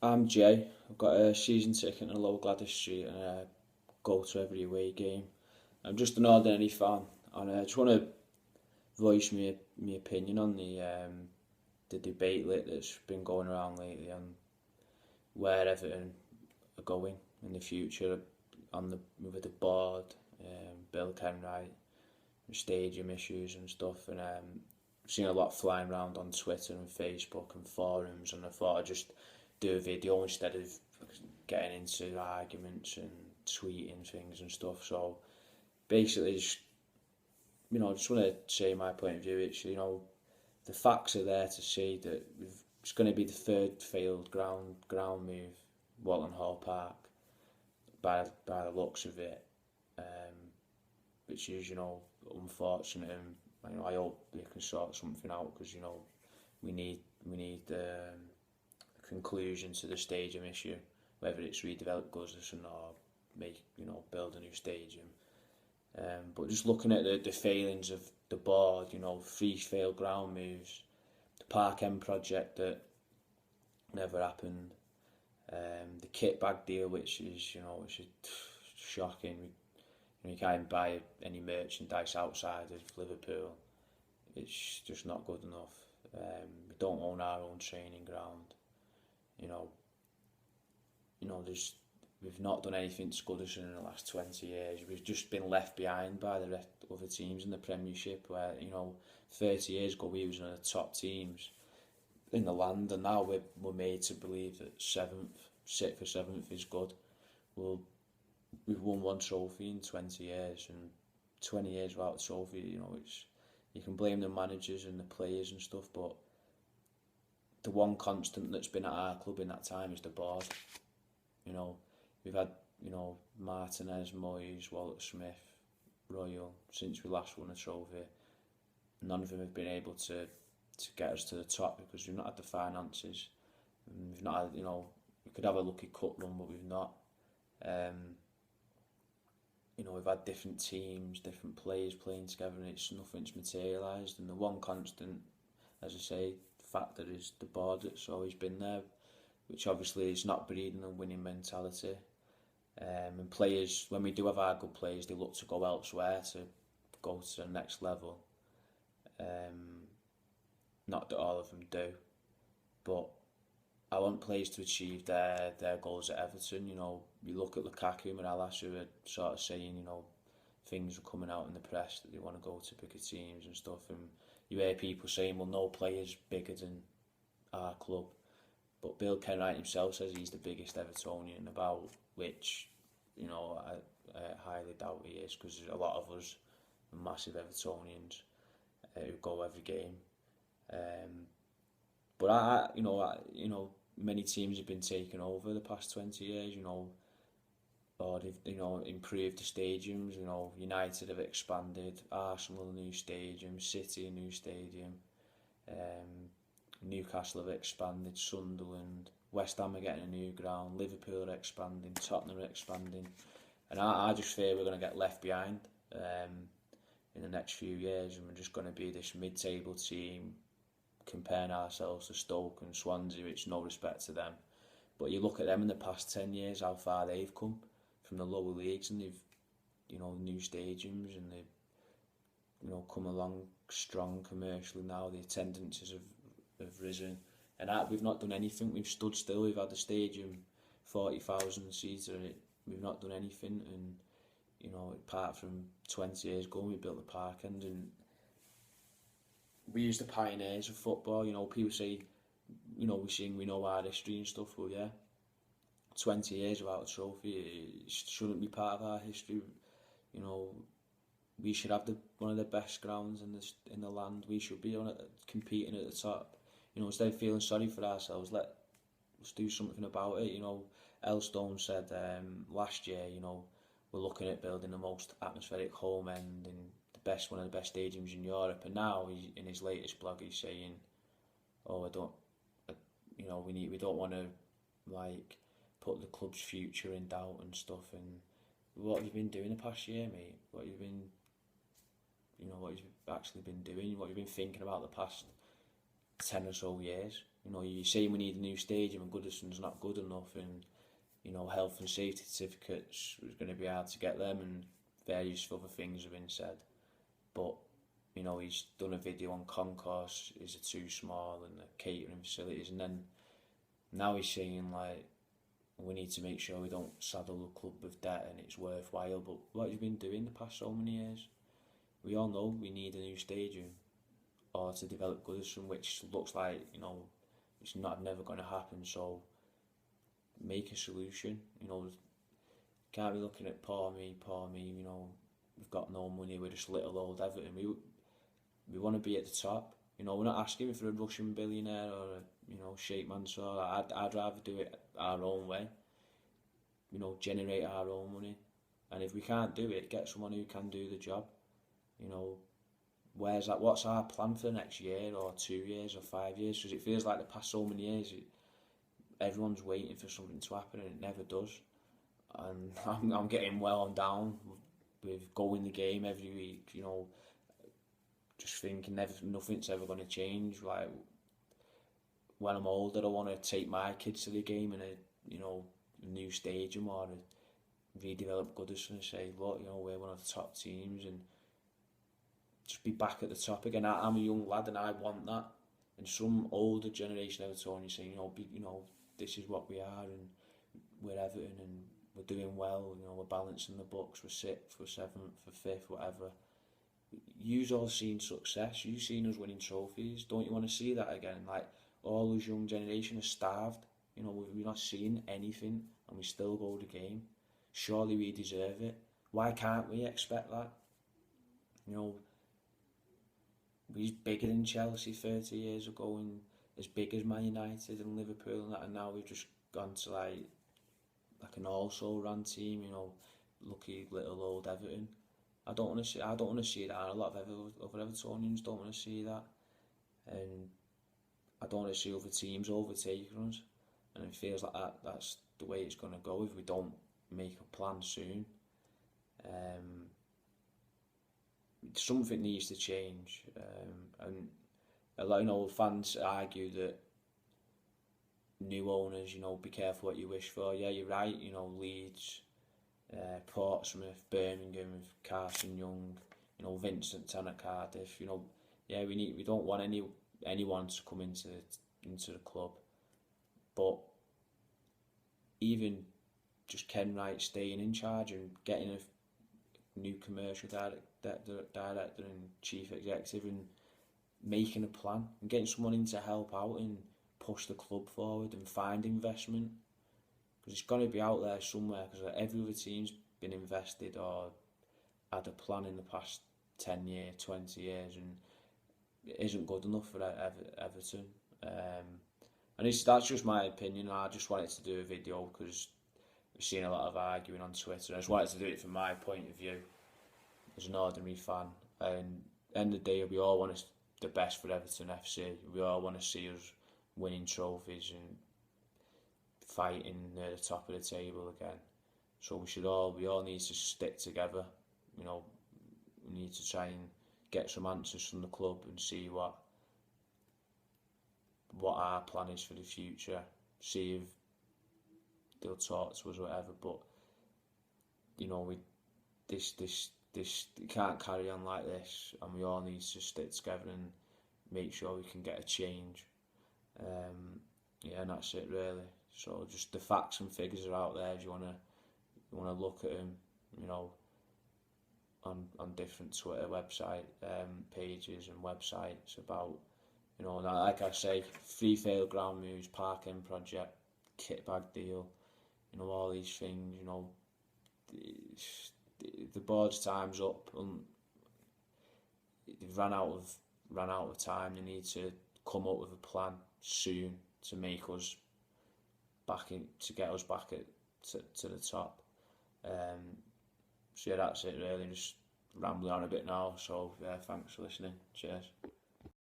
I'm Jay. I've got a season ticket in a low Gladys Street and I go to every away game. I'm just an ordinary fan and I just want to voice my opinion on the debate that's been going around lately on where Everton are going in the future on the with the board, Bill Kenwright, stadium issues and stuff, and I've seen a lot flying around on Twitter and Facebook and forums, and I thought I'd just do a video instead of getting into arguments and tweeting things and stuff. So basically, just want to say my point of view. It's the facts are there to see that it's going to be the third failed ground move, Walton Hall Park, by the looks of it, which is unfortunate, and I hope they can sort something out because we need a conclusion to the stadium issue, whether it's redevelop Goodison or build a new stadium. But just looking at the failings of the board, three failed ground moves, the Park End project that never happened, the kit bag deal, which is shocking. You can't even buy any merchandise outside of Liverpool. It's just not good enough. We don't own our own training ground. You know, we've not done anything to Goodison in the last 20 years. We've just been left behind by the other teams in the Premiership, where 30 years ago we was one of the top teams in the land, and now we're made to believe that sixth or seventh is good. Well, we've won one trophy in 20 years, and 20 years without a trophy, you can blame the managers and the players and stuff, but the one constant that's been at our club in that time is the board. We've had Martinez, Moyes, Walter Smith, Royal since we last won a trophy. None of them have been able to get us to the top because we've not had the finances. We've not had, we could have a lucky cup run, but we've not. We've had different teams, different players playing together, and nothing's materialised. And the one constant, as I say, factor is the board that's always been there, which obviously is not breeding a winning mentality. And players, when we do have our good players, they look to go elsewhere to go to the next level. Not that all of them do, but I want players to achieve their goals at Everton. You look at Lukaku and Alas, who are sort of saying, things are coming out in the press that they want to go to bigger teams and stuff, and you hear people saying, well, no player's bigger than our club. But Bill Kenwright himself says he's the biggest Evertonian about, which, I highly doubt he is, because a lot of us are massive Evertonians who go every game. But many teams have been taken over the past 20 years, or they've, improved the stadiums. United have expanded, Arsenal a new stadium, City a new stadium, Newcastle have expanded, Sunderland, West Ham are getting a new ground, Liverpool are expanding, Tottenham are expanding, and I just fear we're going to get left behind in the next few years, and we're just going to be this mid-table team comparing ourselves to Stoke and Swansea, which no respect to them. But you look at them in the past 10 years, how far they've come from the lower leagues, and they've, new stadiums, and they've, come along strong commercially now. The attendances have risen, and we've not done anything. We've stood still. We've had the stadium 40,000 seats, and we've not done anything. And apart from 20 years ago, we built the Park End, and we used the pioneers of football. People say, we know our history and stuff. Well, yeah, 20 years without a trophy, it shouldn't be part of our history. We should have one of the best grounds in the land. We should be competing at the top. Instead of feeling sorry for ourselves, let's do something about it. Elstone said last year, we're looking at building the most atmospheric home end and one of the best stadiums in Europe. And now in his latest blog, he's saying, "Oh, we don't want to put the club's future in doubt and stuff." And what have you been doing the past year, mate? What you've actually been doing? What you've been thinking about the past 10 or so years? You know, you're saying we need a new stadium and Goodison's not good enough, and you know, health and safety certificates was going to be hard to get them, and various other things have been said. But you know, he's done a video on concourse, is it too small, and the catering facilities, and then now he's saying like we need to make sure we don't saddle the club with debt and it's worthwhile. But what he's been doing the past so many years, we all know we need a new stadium or to develop Goodison, which looks like, you know, it's never going to happen. So make a solution. You know, can't be looking at poor me. You know, we've got no money. We're just little old Everton. We want to be at the top. You know, we're not asking for a Russian billionaire or a, you know, Sheikh Mansour. I'd rather do it our own way. You know, generate our own money, and if we can't do it, get someone who can do the job. You know, where's that? What's our plan for the next year or 2 years or 5 years? Because it feels like the past so many years, everyone's waiting for something to happen and it never does. And I'm getting well on down with going the game every week. You know, just thinking nothing's ever going to change. Like when I'm older, I want to take my kids to the game in a new stadium or a redeveloped Goodison and say, look, you know, we're one of the top teams, and just be back at the top again. I'm a young lad and I want that. And some older generation Evertonians saying, you know, this is what we are, and we're Everton and we're doing well. You know, we're balancing the books. We're 6th, we're 7th, we're 5th, whatever. You've all seen success. You've seen us winning trophies. Don't you want to see that again? Like all those young generation are starved. You know, we're not seeing anything, and we still go the game. Surely we deserve it. Why can't we expect that? You know, we was bigger than Chelsea 30 years ago, and as big as Man United and Liverpool and that, and now we've just gone to like an also-ran team. You know, lucky little old Everton. I don't want to see that. A lot of other Evertonians don't want to see that, and I don't want to see other teams overtaking us. And it feels like that's the way it's going to go if we don't make a plan soon. Something needs to change, and a lot of fans argue that new owners, you know, be careful what you wish for. Yeah, you're right. You know, Leeds, Portsmouth, Birmingham, Carson Young, you know, Vincent Tan at Cardiff. You know, yeah, we don't want anyone to come into the club, but even just Ken Wright staying in charge and getting a new commercial director and chief executive and making a plan and getting someone in to help out and push the club forward and find investment, because it's got to be out there somewhere, because every other team's been invested or had a plan in the past 10 years, 20 years, and it isn't good enough for Everton. And that's just my opinion. I just wanted to do a video because I've seen a lot of arguing on Twitter. I just wanted to do it from my point of view as an ordinary fan. And at the end of the day, we all want the best for Everton FC. We all want to see us winning trophies and fighting near the top of the table again. So we all need to stick together. You know, we need to try and get some answers from the club and see what our plan is for the future. See if they'll talk to us or whatever. But you know, this it can't carry on like this, and we all need to stick together and make sure we can get a change. Yeah, and that's it really. So just the facts and figures are out there if you wanna look at them. You know, on different Twitter website pages and websites about, you know, like I say, 3 failed ground moves, park end project, kit bag deal, you know, all these things. You know, the board's time's up, and they've ran out of time. They need to come up with a plan soon to make us to get us back to the top. So yeah, that's it really. Just rambling on a bit now. So yeah, thanks for listening. Cheers.